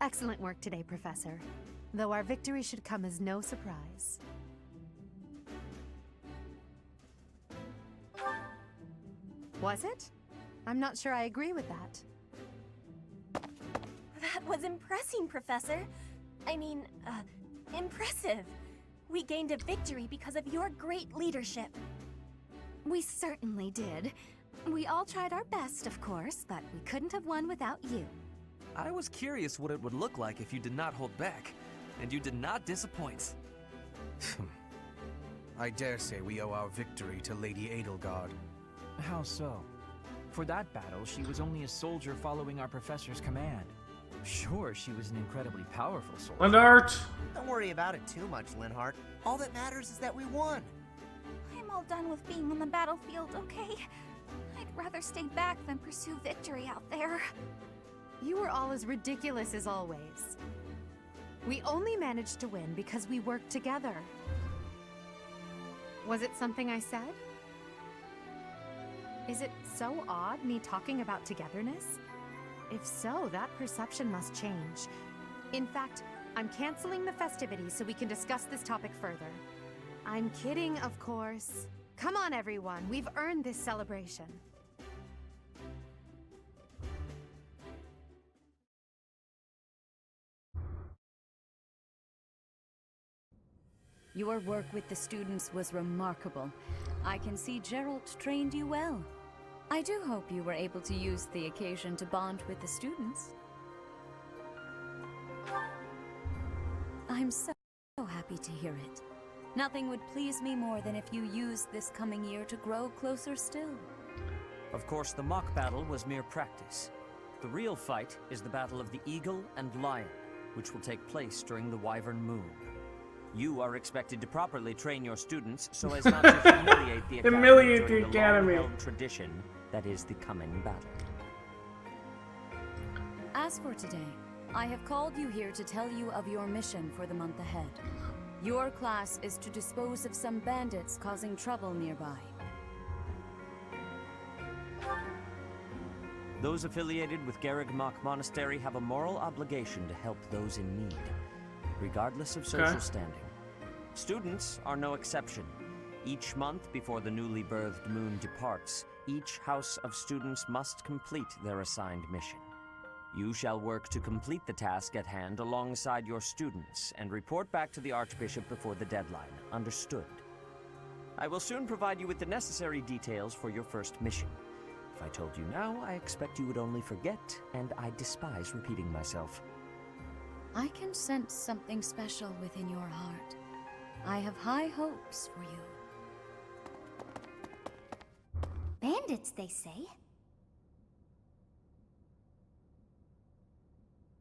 Excellent work today, Professor. Though our victory should come as no surprise. Was it? I'm not sure I agree with that. That was impressive, Professor. I mean, impressive. We gained a victory because of your great leadership. We certainly did. We all tried our best, of course, but we couldn't have won without you. I was curious what it would look like if you did not hold back, and you did not disappoint. I dare say we owe our victory to Lady Edelgard. How so? For that battle, she was only a soldier following our professor's command. Sure, she was an incredibly powerful soldier. Linhardt! Don't worry about it too much, Linhardt. All that matters is that we won. I'm all done with being on the battlefield, okay? I'd rather stay back than pursue victory out there. You were all as ridiculous as always. We only managed to win because we worked together. Was it something I said? Is it so odd, me talking about togetherness? If so, that perception must change. In fact, I'm canceling the festivities so we can discuss this topic further. I'm kidding, of course. Come on, everyone. We've earned this celebration. Your work with the students was remarkable. I can see Geralt trained you well. I do hope you were able to use the occasion to bond with the students. I'm so happy to hear it. Nothing would please me more than if you used this coming year to grow closer still. Of course, the mock battle was mere practice. The real fight is the Battle of the Eagle and Lion, which will take place during the Wyvern Moon. You are expected to properly train your students so as not to humiliate the academy Humiliate during the the academy. long-held tradition that is the coming battle. As for today, I have called you here to tell you of your mission for the month ahead. Your class is to dispose of some bandits causing trouble nearby. Those affiliated with Garreg Mach Monastery have a moral obligation to help those in need, regardless of social standing. Students are no exception. Each month before the newly birthed moon departs, each house of students must complete their assigned mission. You shall work to complete the task at hand alongside your students and report back to the Archbishop before the deadline. Understood? I will soon provide you with the necessary details for your first mission. If I told you now, I expect you would only forget, and I despise repeating myself. I can sense something special within your heart. I have high hopes for you. Bandits, they say.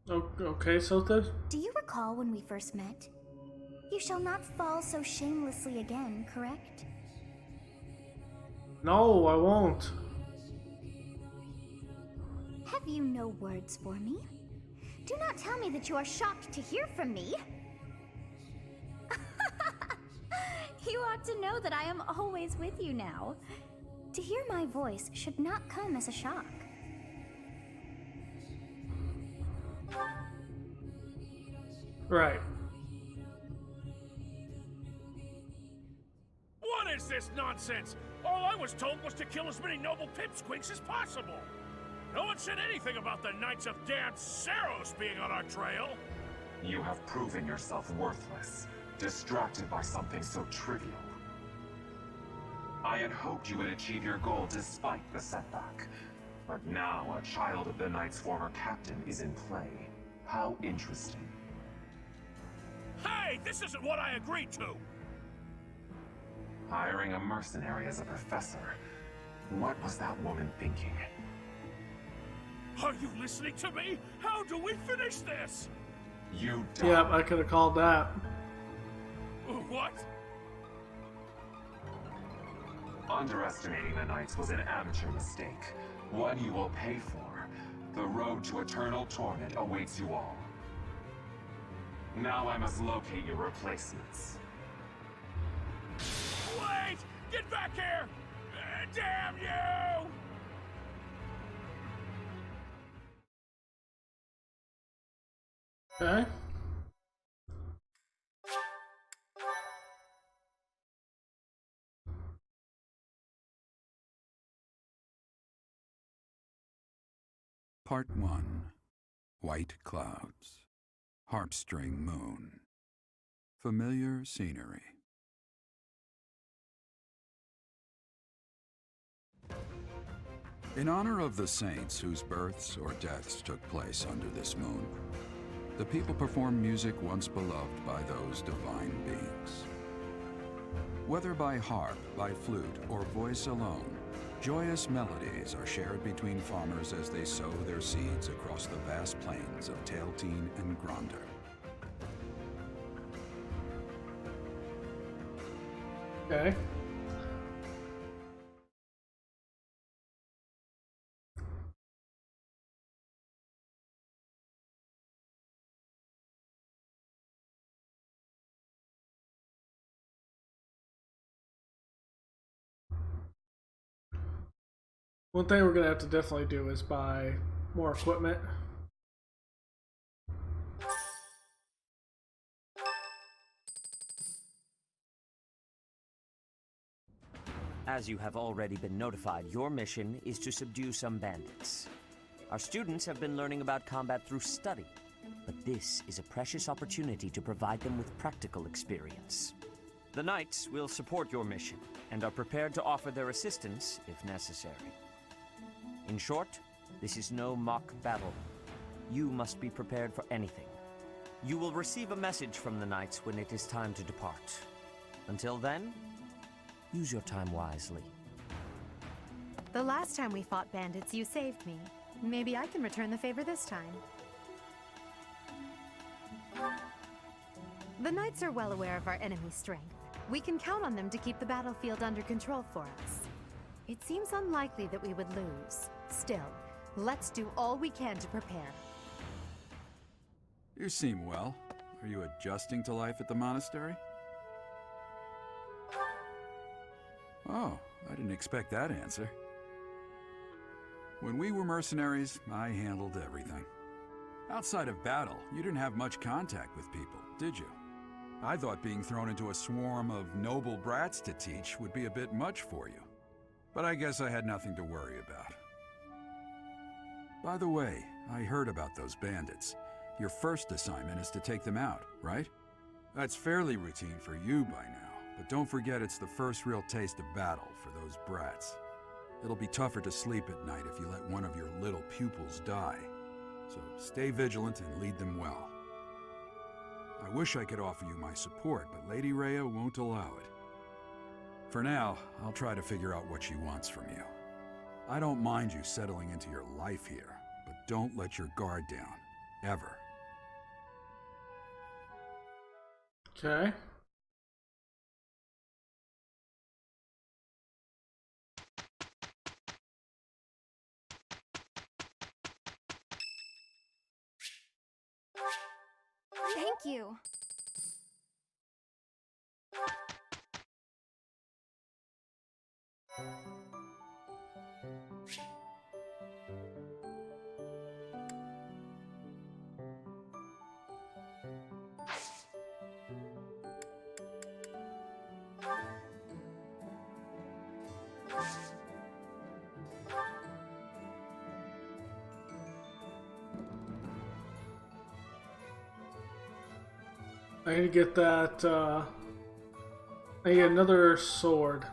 Okay, Sota. Do you recall when we first met? You shall not fall so shamelessly again, correct? No, I won't. Have you no words for me? Do not tell me that you are shocked to hear from me. You ought to know that I am always with you now. To hear my voice should not come as a shock. Right. What is this nonsense? All I was told was to kill as many noble pipsqueaks as possible. No one said anything about the Knights of Damned Saros being on our trail. You have proven yourself worthless, distracted by something so trivial. I had hoped you would achieve your goal despite the setback. But now a child of the Knight's former captain is in play. How interesting. Hey, this isn't what I agreed to! Hiring a mercenary as a professor. What was that woman thinking? Are you listening to me? How do we finish this? You don't. Yep, I could have called that. What? Underestimating the Knights was an amateur mistake. One you will pay for. The road to eternal torment awaits you all. Now I must locate your replacements. Wait! Get back here! Damn you! Okay. Part 1. White Clouds. Heartstring Moon. Familiar scenery. In honor of the saints whose births or deaths took place under this moon, the people perform music once beloved by those divine beings. Whether by harp, by flute, or voice alone, joyous melodies are shared between farmers as they sow their seeds across the vast plains of Tailtean and Gronder. Okay. One thing we're gonna have to definitely do is buy more equipment. As you have already been notified, your mission is to subdue some bandits. Our students have been learning about combat through study, but this is a precious opportunity to provide them with practical experience. The Knights will support your mission and are prepared to offer their assistance if necessary. In short, this is no mock battle. You must be prepared for anything. You will receive a message from the Knights when it is time to depart. Until then, use your time wisely. The last time we fought bandits, you saved me. Maybe I can return the favor this time. The Knights are well aware of our enemy's strength. We can count on them to keep the battlefield under control for us. It seems unlikely that we would lose. Still, let's do all we can to prepare. You seem well. Are you adjusting to life at the monastery? Oh, I didn't expect that answer. When we were mercenaries, I handled everything. Outside of battle, you didn't have much contact with people, did you? I thought being thrown into a swarm of noble brats to teach would be a bit much for you. But I guess I had nothing to worry about. By the way, I heard about those bandits. Your first assignment is to take them out, right? That's fairly routine for you by now, but don't forget it's the first real taste of battle for those brats. It'll be tougher to sleep at night if you let one of your little pupils die. So stay vigilant and lead them well. I wish I could offer you my support, but Lady Rhea won't allow it. For now, I'll try to figure out what she wants from you. I don't mind you settling into your life here, but don't let your guard down. Ever. Okay. Thank you. I need to get that, I need another sword.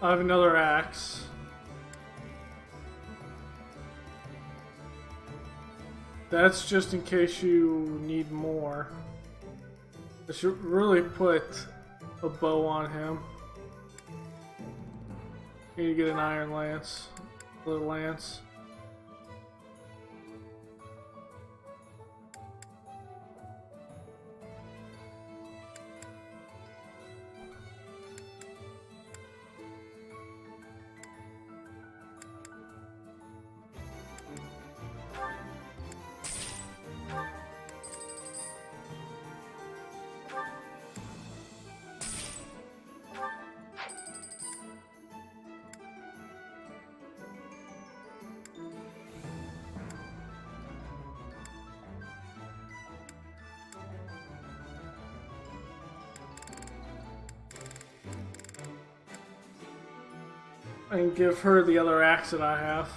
I have another axe. That's just in case you need more. I should really put a bow on him. Need to get an iron lance. The lance. And give her the other axe that I have.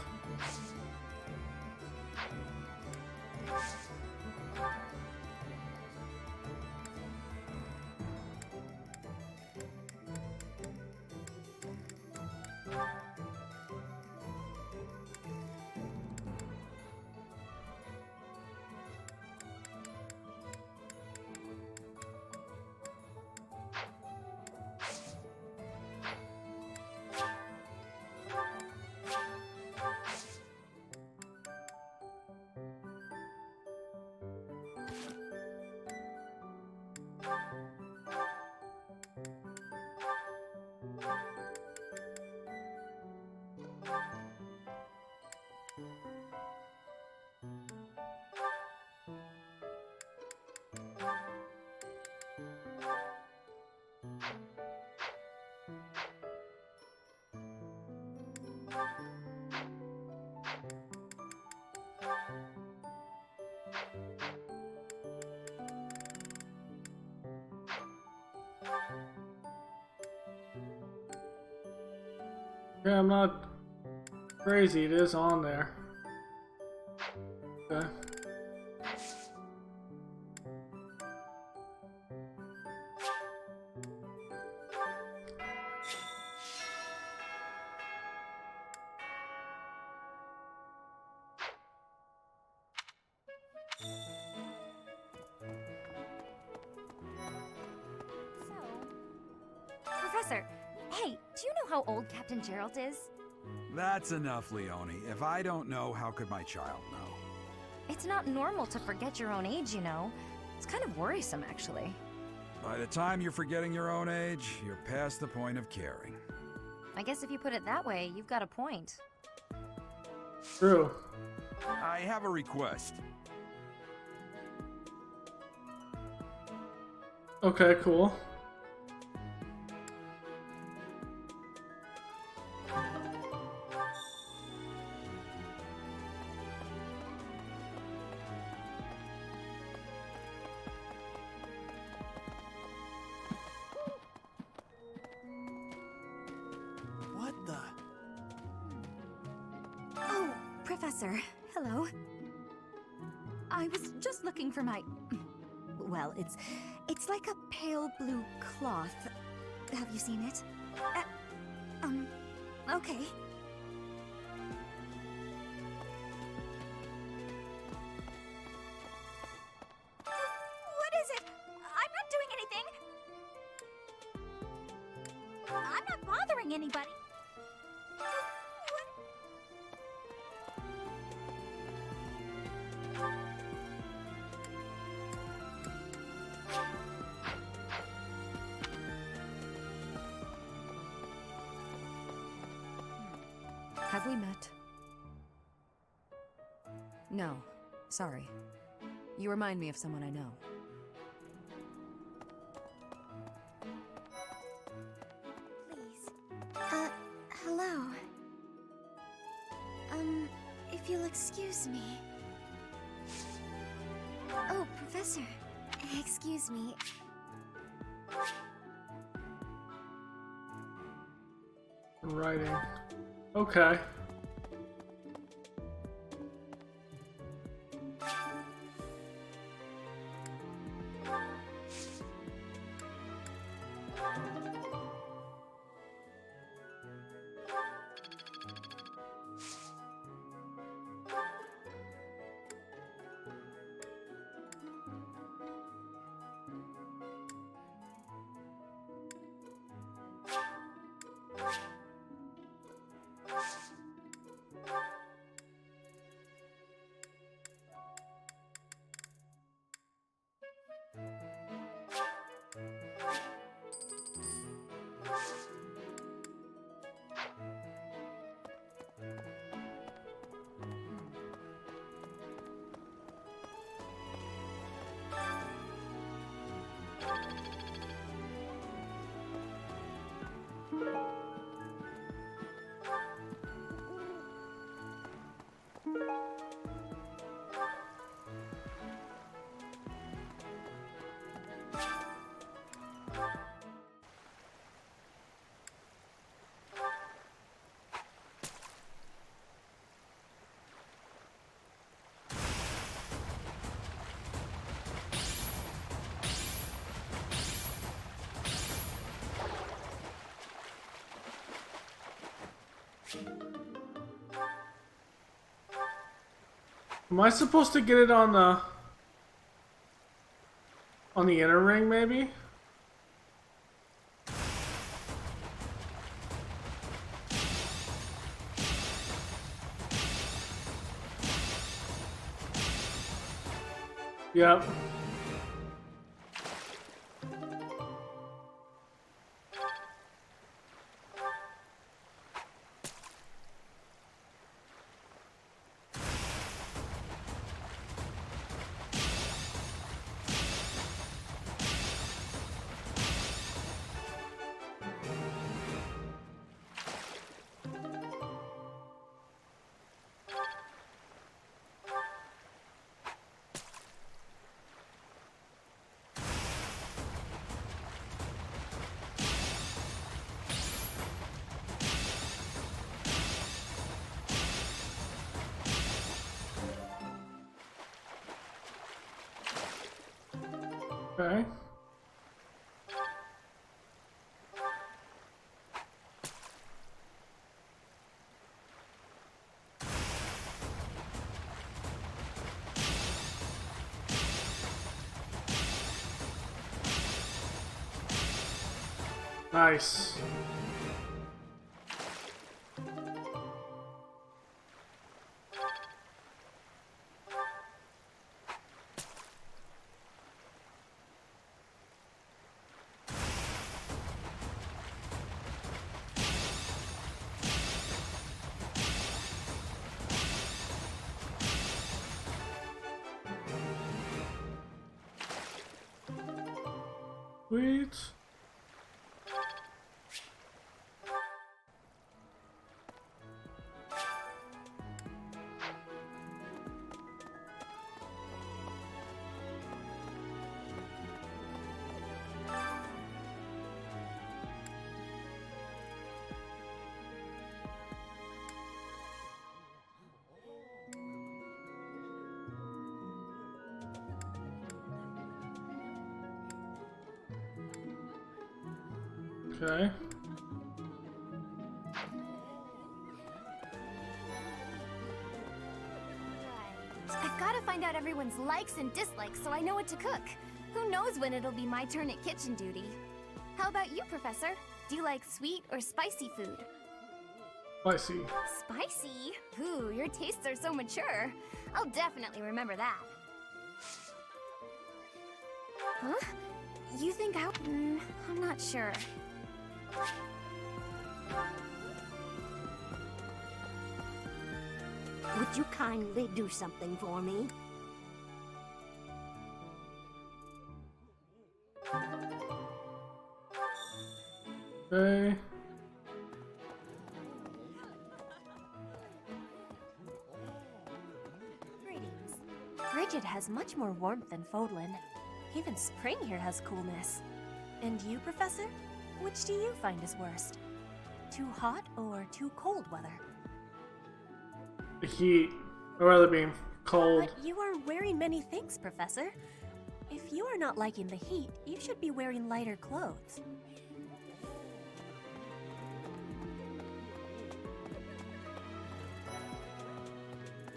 Yeah, I'm not crazy. It is on there. Okay. Professor, hey, do you know how old Captain Gerald is? That's enough, Leone. If I don't know, how could my child know? It's not normal to forget your own age, you know. It's kind of worrisome, actually. By the time you're forgetting your own age, you're past the point of caring. I guess if you put it that way, you've got a point. True. I have a request. Okay, cool. What the? Oh, Professor. Hello. I was just looking for my... Well, it's like a pale blue cloth. Have you seen it? Okay. What is it? I'm not doing anything. I'm not bothering anybody. Have we met? No. Sorry. You remind me of someone I know. Please. Hello. If you'll excuse me. Oh, Professor. Excuse me. Writing. Okay. Am I supposed to get it on the inner ring, maybe? Yep. Okay. Nice. Sweet. Okay. I've got to find out everyone's likes and dislikes so I know what to cook. Who knows when it'll be my turn at kitchen duty. How about you, Professor? Do you like sweet or spicy food? Spicy. Spicy? Ooh, your tastes are so mature. I'll definitely remember that. Huh? You think I'm not sure. Would you kindly do something for me? Okay. Greetings. Bridget has much more warmth than Fodlan. Even spring here has coolness. And you, Professor? Which do you find is worst? Too hot or too cold weather? The heat. I'd rather being cold. But you are wearing many things, Professor. If you are not liking the heat, you should be wearing lighter clothes.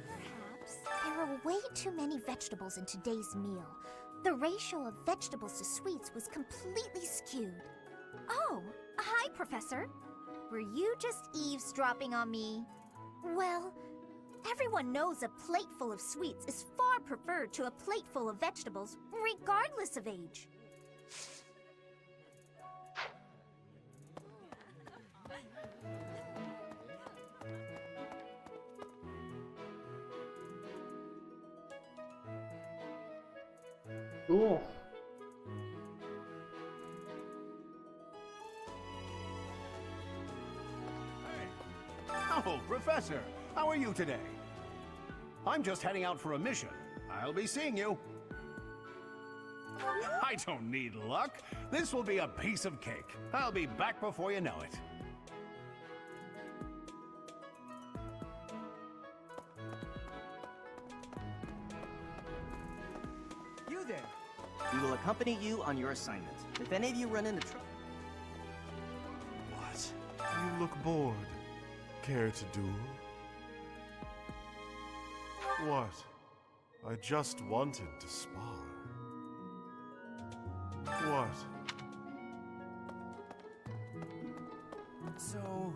Perhaps there are way too many vegetables in today's meal. The ratio of vegetables to sweets was completely skewed. Oh, hi, Professor. Were you just eavesdropping on me? Well, everyone knows a plate full of sweets is far preferred to a plate full of vegetables, regardless of age. Cool. Oh, Professor, how are you today? I'm just heading out for a mission. I'll be seeing you. I don't need luck. This will be a piece of cake. I'll be back before you know it. You there. We will accompany you on your assignment. If any of you run into trouble... What? You look bored. Care to duel? What? I just wanted to spar. What? So...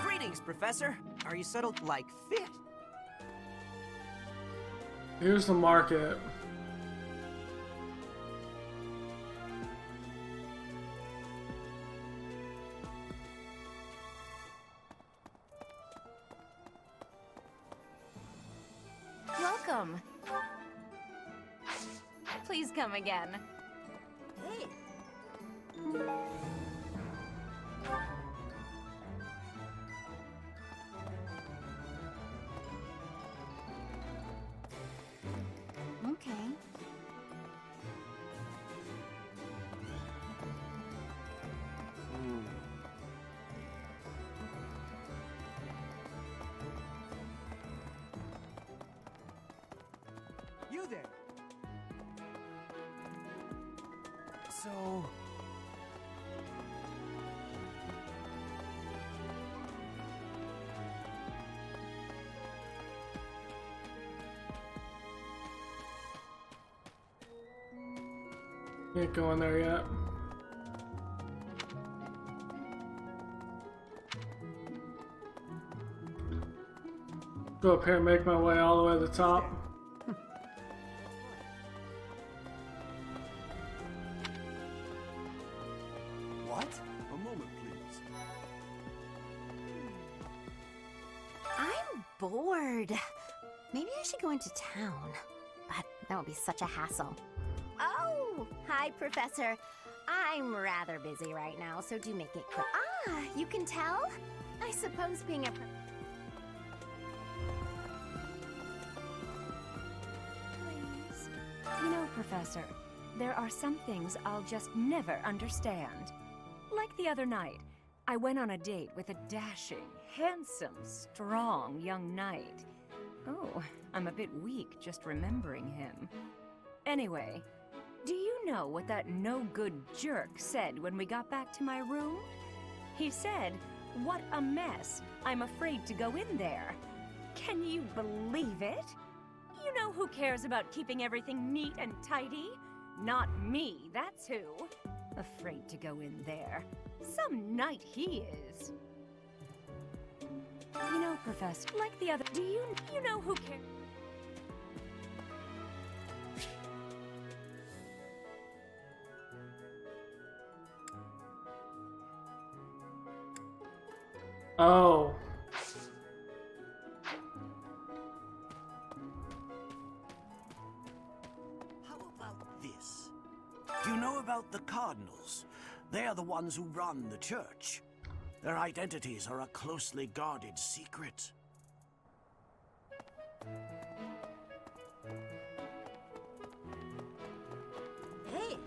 Greetings, Professor. Are you settled like fit? Here's the market. Welcome. Please come again. Hey. Okay. You there. So... Can't go in there yet. Go up here and make my way all the way to the top. What? A moment, please. I'm bored. Maybe I should go into town. But that would be such a hassle. Oh, hi, Professor. I'm rather busy right now, so do make it quick. Ah, you can tell? I suppose being a... Please. You know, Professor, there are some things I'll just never understand. Like the other night, I went on a date with a dashing, handsome, strong young knight. Oh, I'm a bit weak just remembering him. Anyway, do you know what that no-good jerk said when we got back to my room? He said, "What a mess. I'm afraid to go in there." Can you believe it? You know who cares about keeping everything neat and tidy? Not me, that's who. Afraid to go in there. Some knight he is. You know, Professor, like the other... Do you know who cares? Oh. How about this? Do you know about the Cardinals? They are the ones who run the church. Their identities are a closely guarded secret. Hey.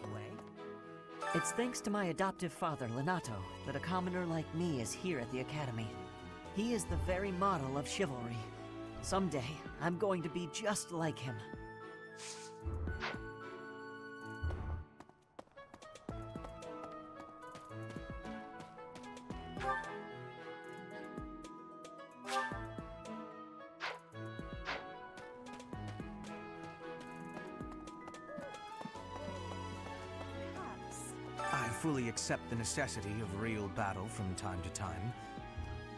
Anyway... It's thanks to my adoptive father, Lenato, that a commoner like me is here at the Academy. He is the very model of chivalry. Someday, I'm going to be just like him. I fully accept the necessity of real battle from time to time,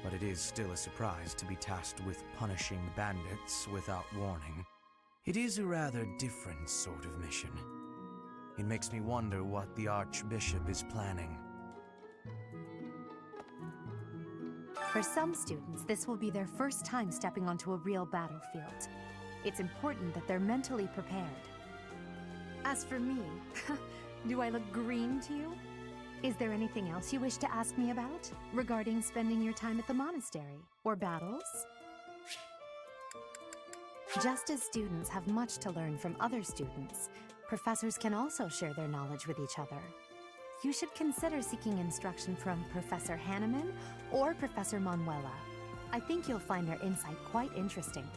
but it is still a surprise to be tasked with punishing bandits without warning. It is a rather different sort of mission. It makes me wonder what the Archbishop is planning. For some students, this will be their first time stepping onto a real battlefield. It's important that they're mentally prepared. As for me, do I look green to you? Is there anything else you wish to ask me about regarding spending your time at the monastery or battles? Just as students have much to learn from other students, professors can also share their knowledge with each other. You should consider seeking instruction from Professor Hanneman or Professor Manuela. I think you'll find their insight quite interesting.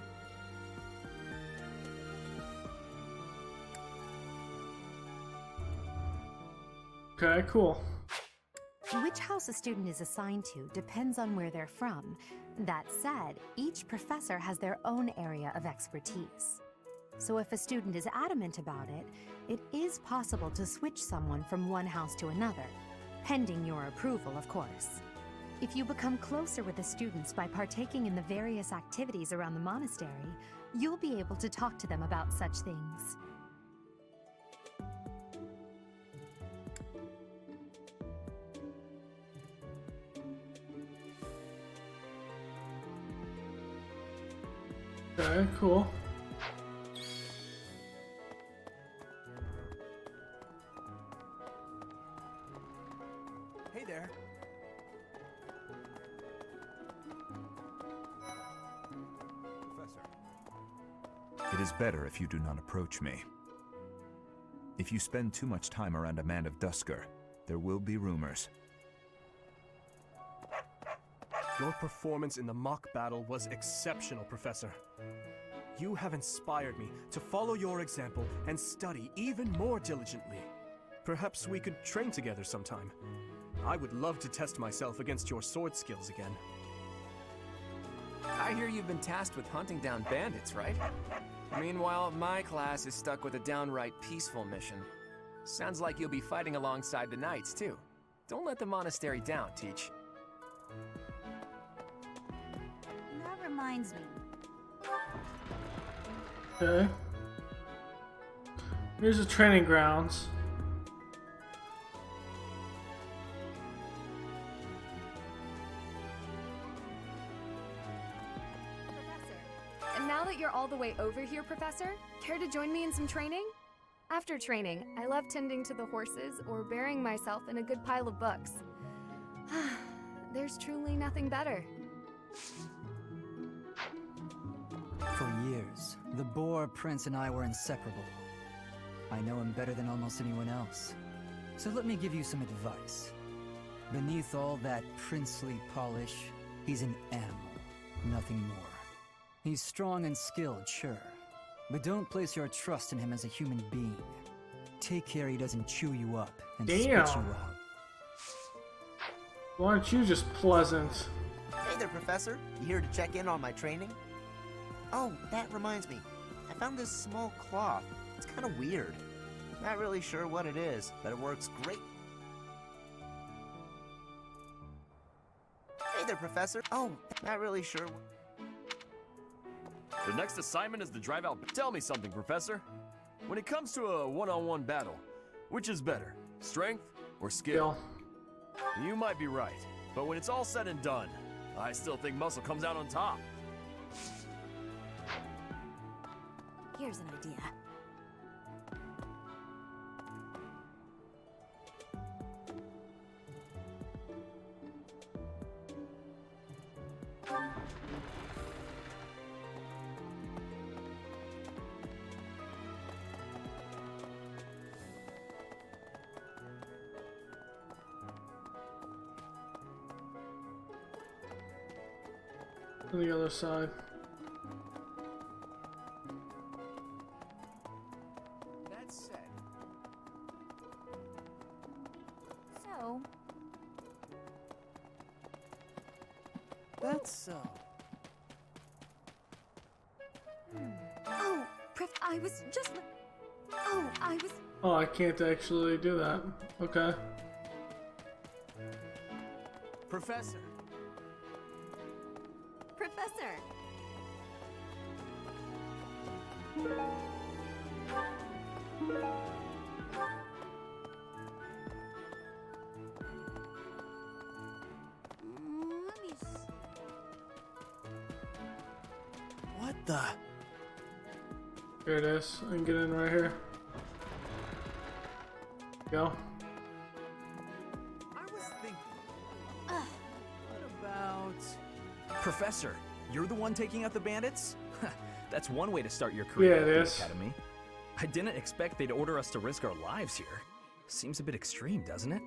Okay, cool. With Which house a student is assigned to depends on where they're from. That said, each professor has their own area of expertise. So if a student is adamant about it, it is possible to switch someone from one house to another, pending your approval, of course. If you become closer with the students by partaking in the various activities around the monastery, you'll be able to talk to them about such things. Okay, cool. Hey there. It is better if you do not approach me. If you spend too much time around a man of Duscur, there will be rumors. Your performance in the mock battle was exceptional, Professor. You have inspired me to follow your example and study even more diligently. Perhaps we could train together sometime. I would love to test myself against your sword skills again. I hear you've been tasked with hunting down bandits, right? Meanwhile, my class is stuck with a downright peaceful mission. Sounds like you'll be fighting alongside the knights, too. Don't let the monastery down, Teach. That reminds me. Okay. Here's the training grounds. And now that you're all the way over here, Professor, care to join me in some training? After training, I love tending to the horses or burying myself in a good pile of books. There's truly nothing better. For years, the Boar Prince and I were inseparable. I know him better than almost anyone else. So let me give you some advice. Beneath all that princely polish, he's an animal, nothing more. He's strong and skilled, sure. But don't place your trust in him as a human being. Take care he doesn't chew you up and spit you out. Why aren't you just pleasant? Hey there, Professor. You here to check in on my training? Oh, that reminds me. I found this small cloth. It's kind of weird. Not really sure what it is, but it works great. Hey there, Professor. Oh, not really sure. The next assignment is to drive out. Tell me something, Professor. When it comes to a one-on-one battle, which is better, strength or skill? You might be right, but when it's all said and done, I still think muscle comes out on top. Here's an idea. On the other side. That said. So, That's so. Oh, I was just. Oh, I was. Oh, I can't actually do that. Okay. Professor. Professor. Let me. What the? Here it is. I can get in right here. Go. I was thinking. What about? Professor, you're the one taking out the bandits? That's one way to start your career at the Academy. I didn't expect they'd order us to risk our lives here. Seems a bit extreme, doesn't it?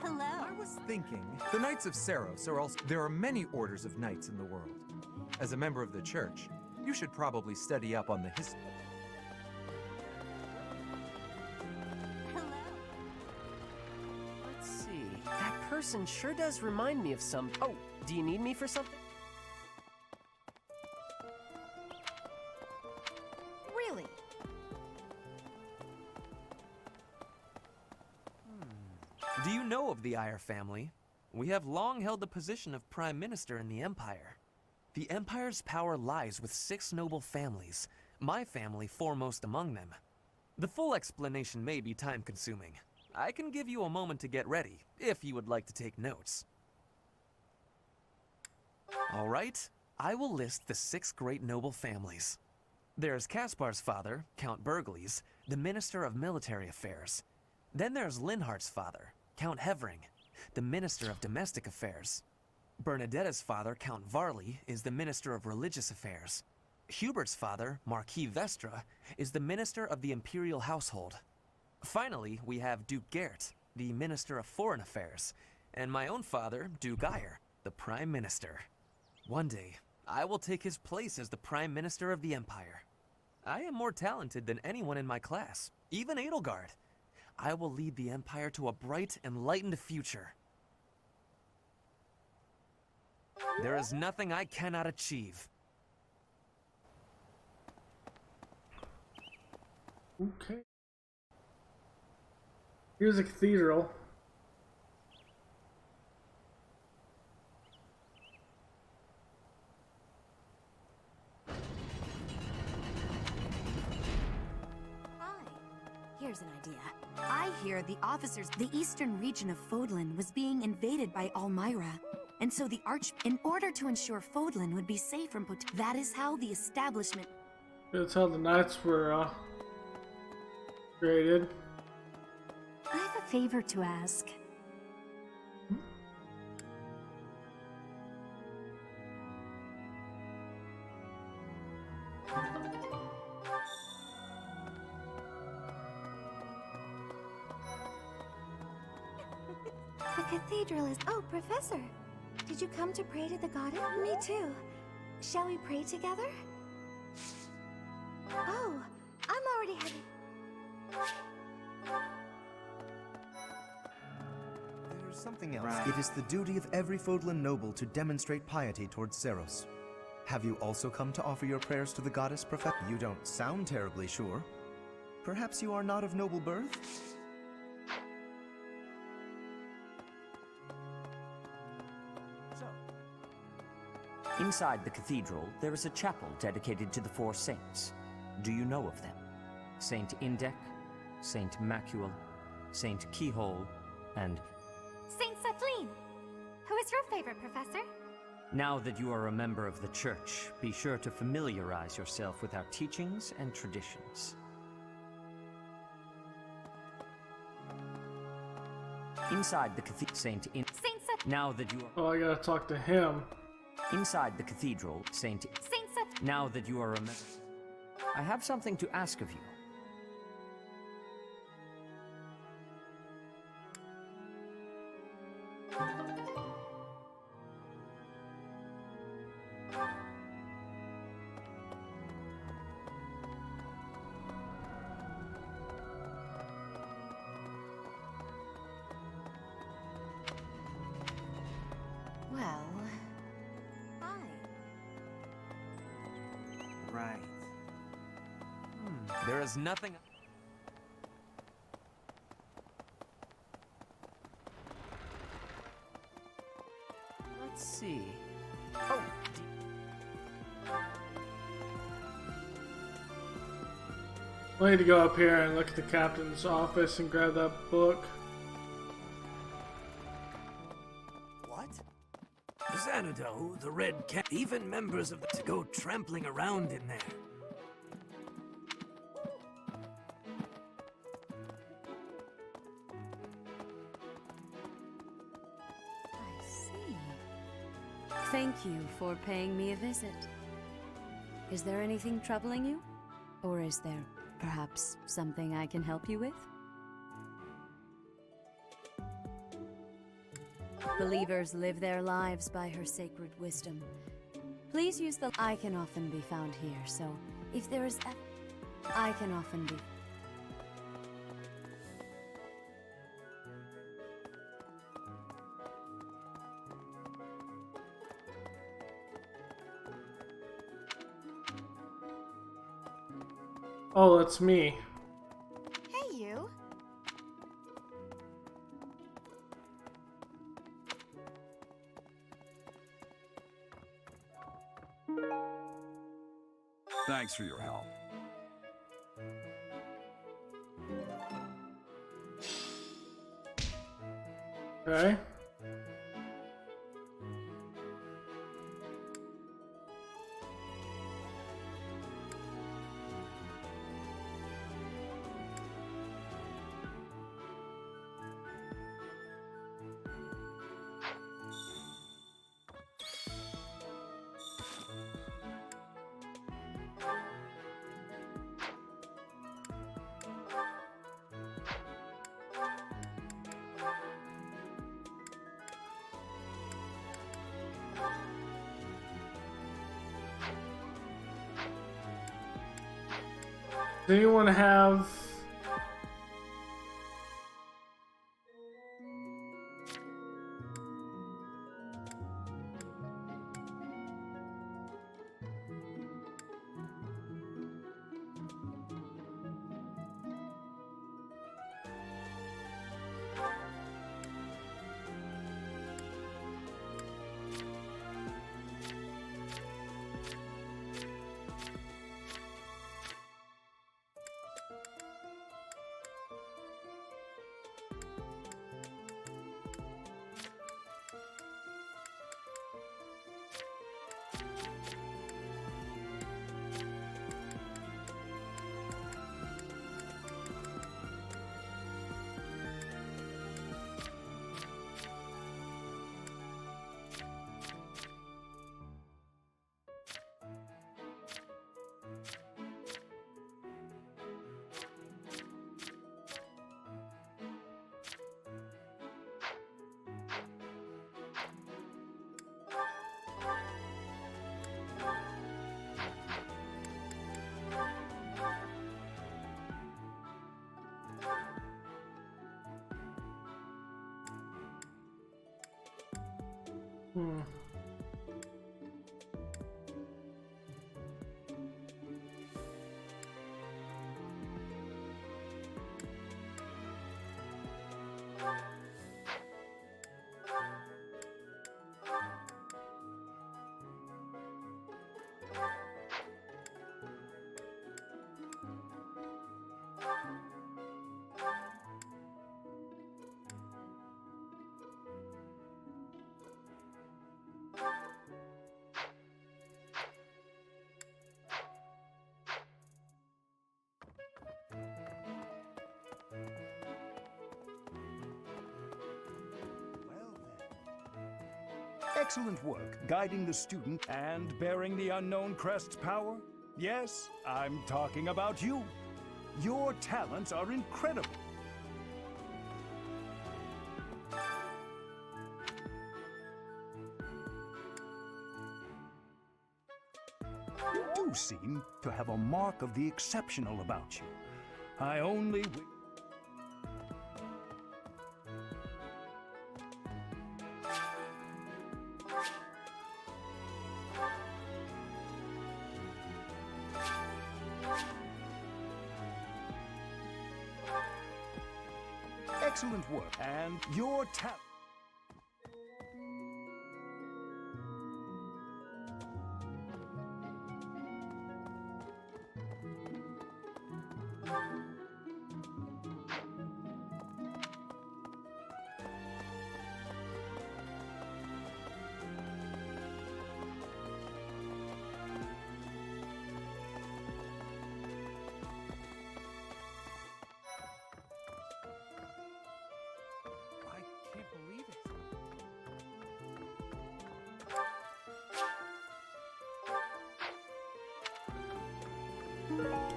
Hello. I was thinking, the Knights of Seiros are also. There are many orders of knights in the world. As a member of the church, you should probably study up on the history. Hello. person sure does remind me of some... Oh, do you need me for something? Really? Do you know of the Ire family? We have long held the position of Prime Minister in the Empire. The Empire's power lies with 6 noble families, my family foremost among them. The full explanation may be time-consuming. I can give you a moment to get ready, if you would like to take notes. All right, I will list the 6 great noble families. There's Caspar's father, Count Burgles, the Minister of Military Affairs. Then there's Linhardt's father, Count Hevering, the Minister of Domestic Affairs. Bernadetta's father, Count Varley, is the Minister of Religious Affairs. Hubert's father, Marquis Vestra, is the Minister of the Imperial Household. Finally, we have Duke Gert, the Minister of Foreign Affairs, and my own father, Duke Ire, the Prime Minister. One day, I will take his place as the Prime Minister of the Empire. I am more talented than anyone in my class, even Edelgard. I will lead the Empire to a bright, enlightened future. There is nothing I cannot achieve. Okay. Here's a cathedral. Here's an idea. I hear the eastern region of Fodlan was being invaded by Almyra. And so in order to ensure Fodlan would be safe from that is how the establishment... That's how the knights were, created. I have a favor to ask. The cathedral is... Oh, Professor! Did you come to pray to the goddess? Me too. Shall we pray together? Oh, I'm already headed. There's something else. Right. It is the duty of every Fodlan noble to demonstrate piety towards Seiros. Have you also come to offer your prayers to the goddess, Professor? You don't sound terribly sure. Perhaps you are not of noble birth? Inside the cathedral, there is a chapel dedicated to the 4 saints. Do you know of them? Saint Indech, Saint Macul, Saint Keyhole, and... Saint Sethlin! Who is your favorite, Professor? Now that you are a member of the Church, be sure to familiarize yourself with our teachings and traditions. Inside the cathedral, Saint Set. Now that you are... Oh, I gotta talk to him. Inside the cathedral, Saint Set. Now that you are a member, I have something to ask of you. Well... Hi. Right. There is nothing... Let's see... Oh! I need to go up here and look at the captain's office and grab that book. Xanadu, the Red Cat, even members of the to go trampling around in there. I see. Thank you for paying me a visit. Is there anything troubling you? Or is there perhaps something I can help you with? Believers live their lives by her sacred wisdom. Please use the... I can often be found here, so if there is I can often be... Oh, it's me. Hey, you. Thanks for your help. Okay. Does anyone have... Excellent work, guiding the student and bearing the unknown crest's power. Yes, I'm talking about you. Your talents are incredible. You do seem to have a mark of the exceptional about you. I only... Excellent work, and your talent.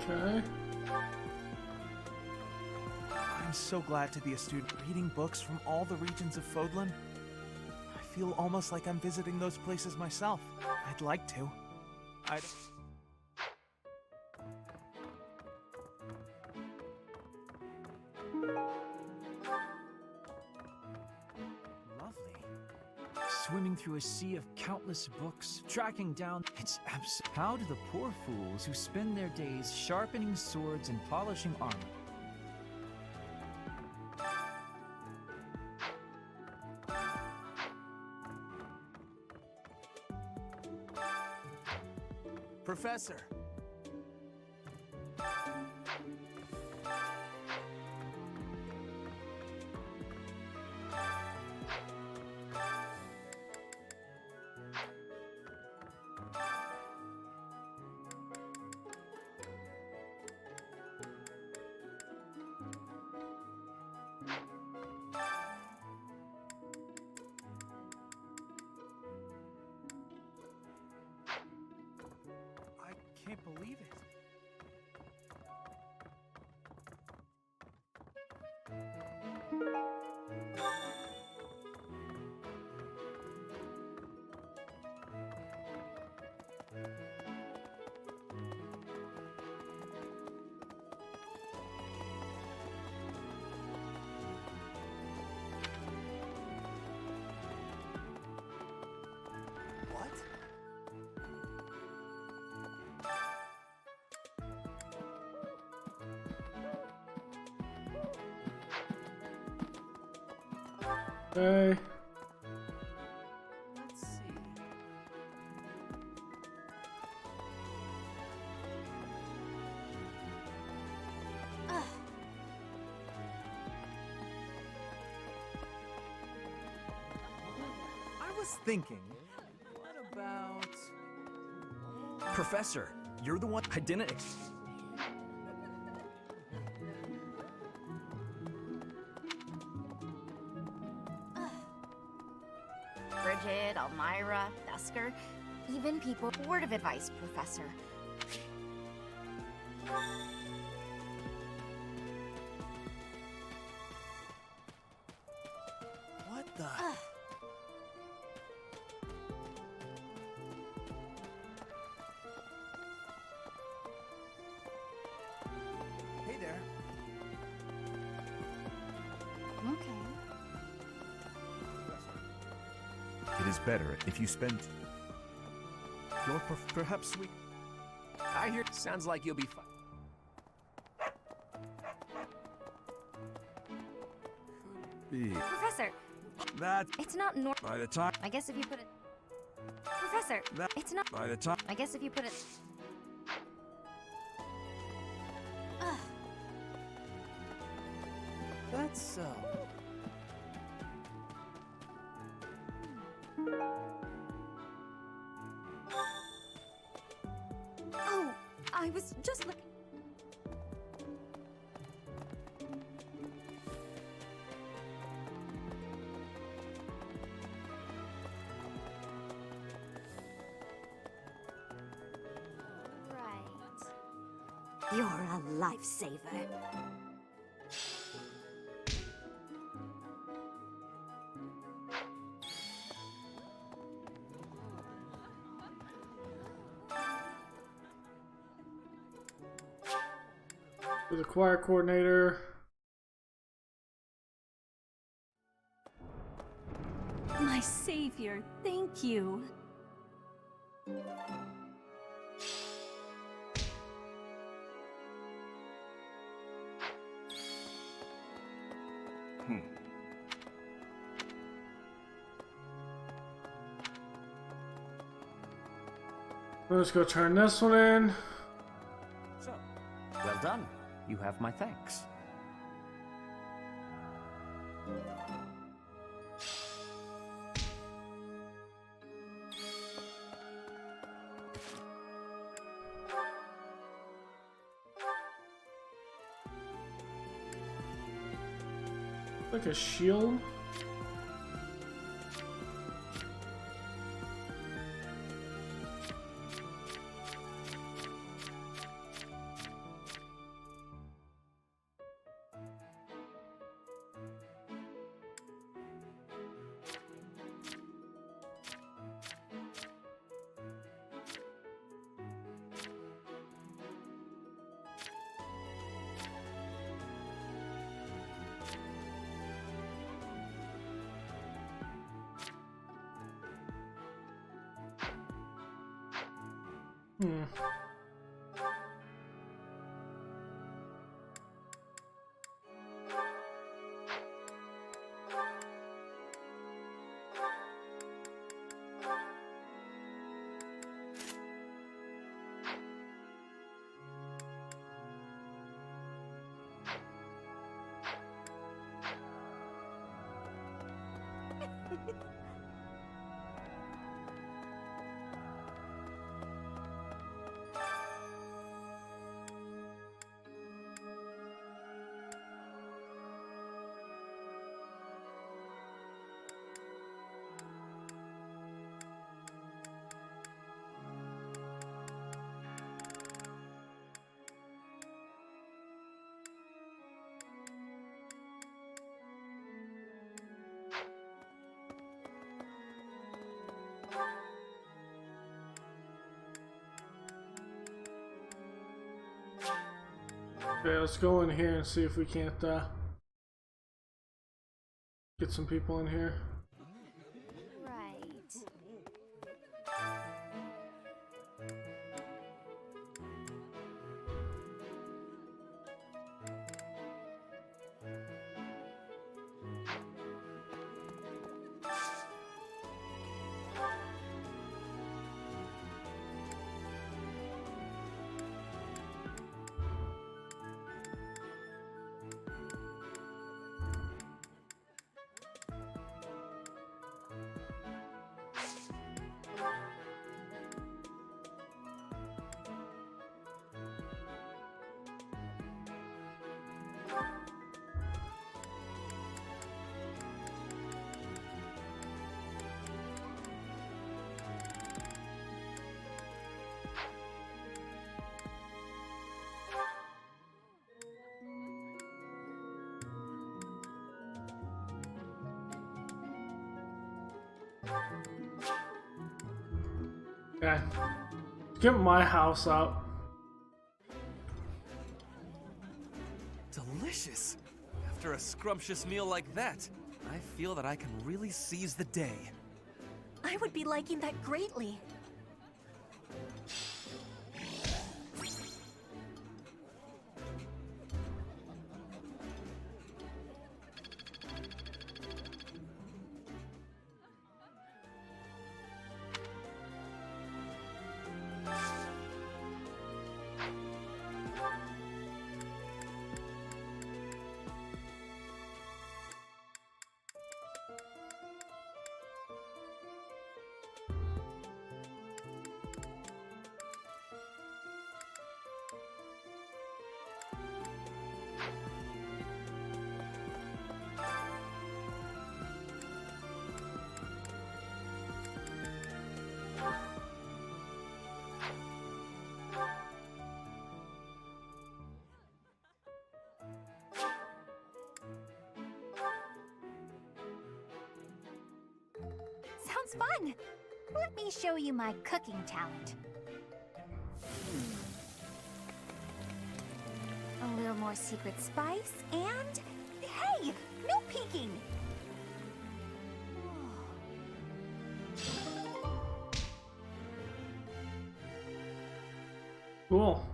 Okay. I'm so glad to be a student reading books from all the regions of Fodlan. I feel almost like I'm visiting those places myself. I'd like to. Lovely. swimming through a sea of countless books, tracking down... It's absurd. How do the poor fools who spend their days sharpening swords and polishing armor... Professor! I can't believe it. What? Okay. Let's see. I was thinking, What about... Professor, you're the one I didn't... Bridget, Elmira, Thusker, even people. Word of advice, Professor. What the? Hey there. Okay. It is better if you spend... Perhaps we... I hear. Sounds like you'll be fine. Professor, That... it's not nor. By the time... I guess if you put it. Professor, That- it's not. By the time... I guess if you put it. That's so. Oh, I was just looking. Right. You're a lifesaver. With the choir coordinator. My savior, thank you. Let's go turn this one in. So, well done. You have my thanks. Like a shield. Okay, let's go in here and see if we can't get some people in here. Okay. Get my house out. Delicious! After a scrumptious meal like that, I feel that I can really seize the day. I would be liking that greatly. Sounds fun! Let me show you my cooking talent. A little more secret spice, and... Hey! No peeking! Cool.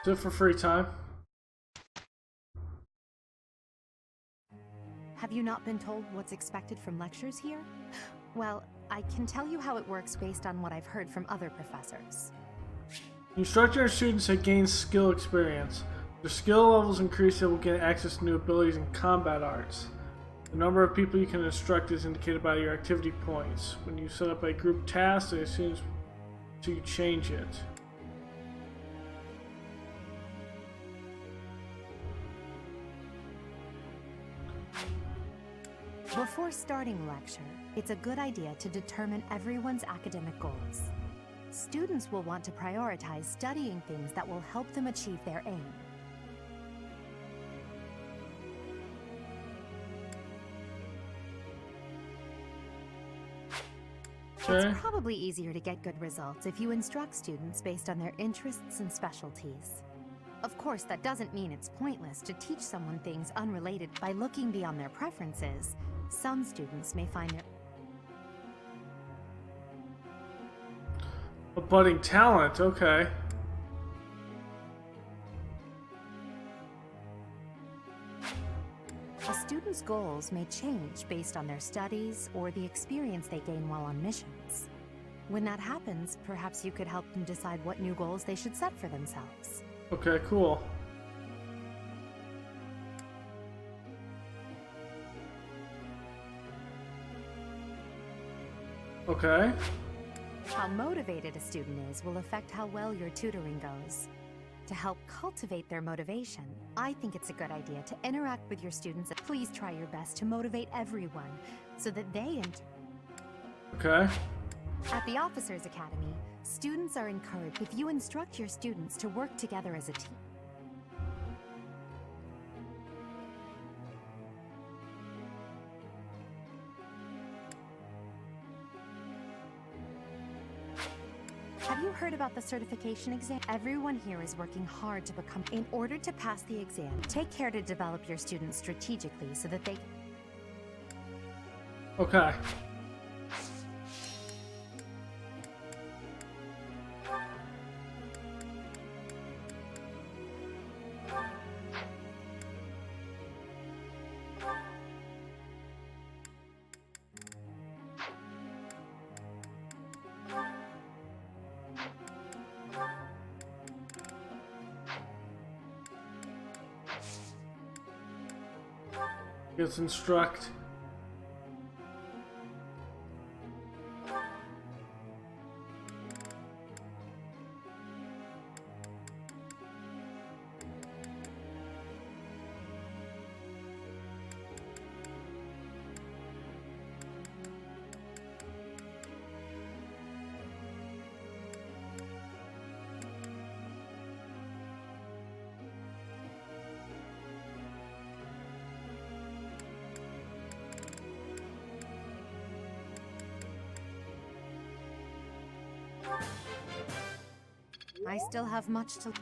Do it for free time. Have you not been told what's expected from lectures here? Well, I can tell you how it works based on what I've heard from other professors. Instruct your students to gain skill experience. Their skill levels increase, they will gain access to new abilities in combat arts. The number of people you can instruct is indicated by your activity points. When you set up a group task, it assumes to change it. Before starting lecture, it's a good idea to determine everyone's academic goals. Students will want to prioritize studying things that will help them achieve their aim. It's probably easier to get good results if you instruct students based on their interests and specialties. Of course, that doesn't mean it's pointless to teach someone things unrelated by looking beyond their preferences. Some students may find it a budding talent, okay. A student's goals may change based on their studies or the experience they gain while on missions. When that happens, perhaps you could help them decide what new goals they should set for themselves. Okay, cool. Okay. How motivated a student is will affect how well your tutoring goes. To help cultivate their motivation, I think it's a good idea to interact with your students. Please try your best to motivate everyone so that they Okay. At the Officers Academy, students are encouraged if you instruct your students to work together as a team. Have you heard about the certification exam? Everyone here is working hard to become. In order to pass the exam, take care to develop your students strategically so that they. Okay. Let's instruct. I still have much to.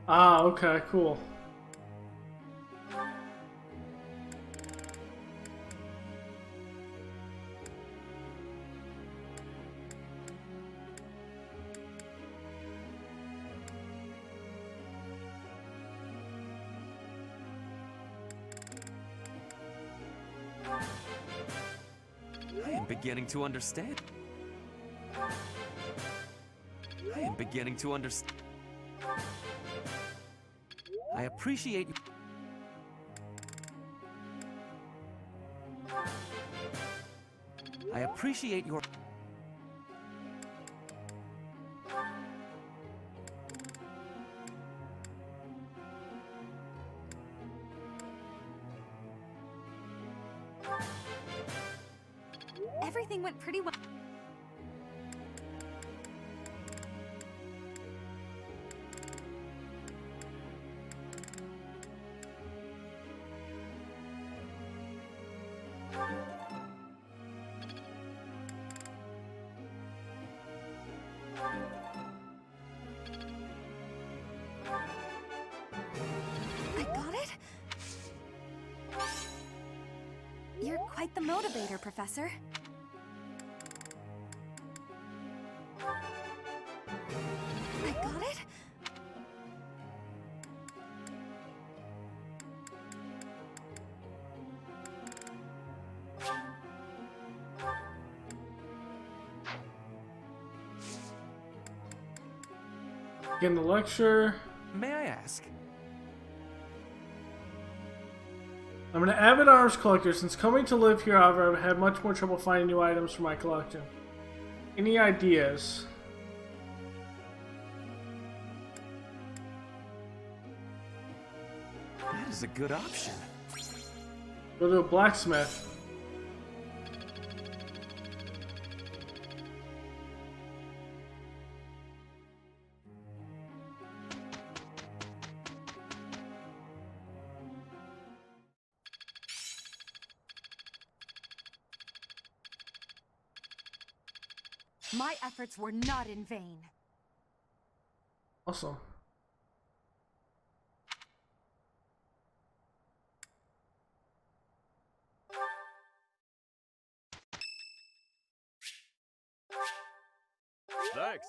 Ah, okay, cool. I am beginning to understand. I am beginning to understand. I appreciate you. I appreciate your. Everything went pretty well. I got it? You're quite the motivator, Professor. I got it? Begin the lecture. May I ask? I'm an avid arms collector. Since coming to live here, however, I've had much more trouble finding new items for my collection. Any ideas? That is a good option. Go to a blacksmith. My efforts were not in vain. Awesome. Thanks.